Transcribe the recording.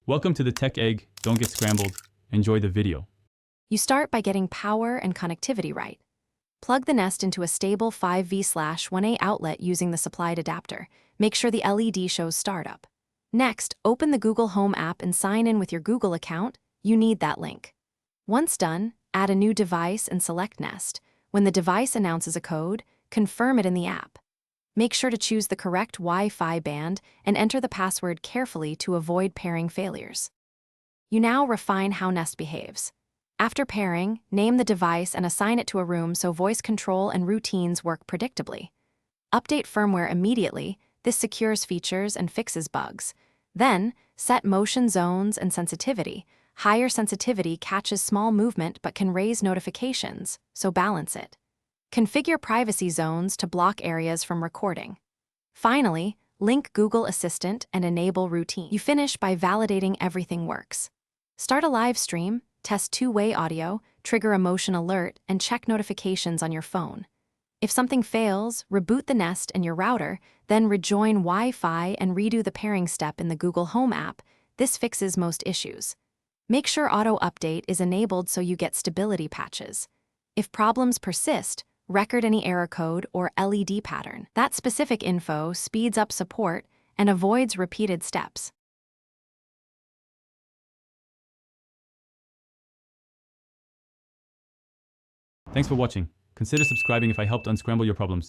Welcome to the Tech Egg. Don't get scrambled. Enjoy the video. You start by getting power and connectivity right. Plug the Nest into a stable 5V/1A outlet using the supplied adapter. Make sure the LED shows startup. Next, open the Google Home app and sign in with your Google account. You need that link. Once done, add a new device and select Nest. When the device announces a code, confirm it in the app. Make sure to choose the correct Wi-Fi band and enter the password carefully to avoid pairing failures. You now refine how Nest behaves. After pairing, name the device and assign it to a room so voice control and routines work predictably. Update firmware immediately. This secures features and fixes bugs. Then, set motion zones and sensitivity. Higher sensitivity catches small movement but can raise notifications, so balance it. Configure privacy zones to block areas from recording. Finally, link Google Assistant and enable routine. You finish by validating everything works. Start a live stream, test two-way audio, trigger a motion alert, and check notifications on your phone. If something fails, reboot the Nest and your router, then rejoin Wi-Fi and redo the pairing step in the Google Home app. This fixes most issues. Make sure auto update is enabled so you get stability patches. If problems persist, record any error code or LED pattern. That specific info speeds up support and avoids repeated steps. Thanks for watching. Consider subscribing if I helped unscramble your problems.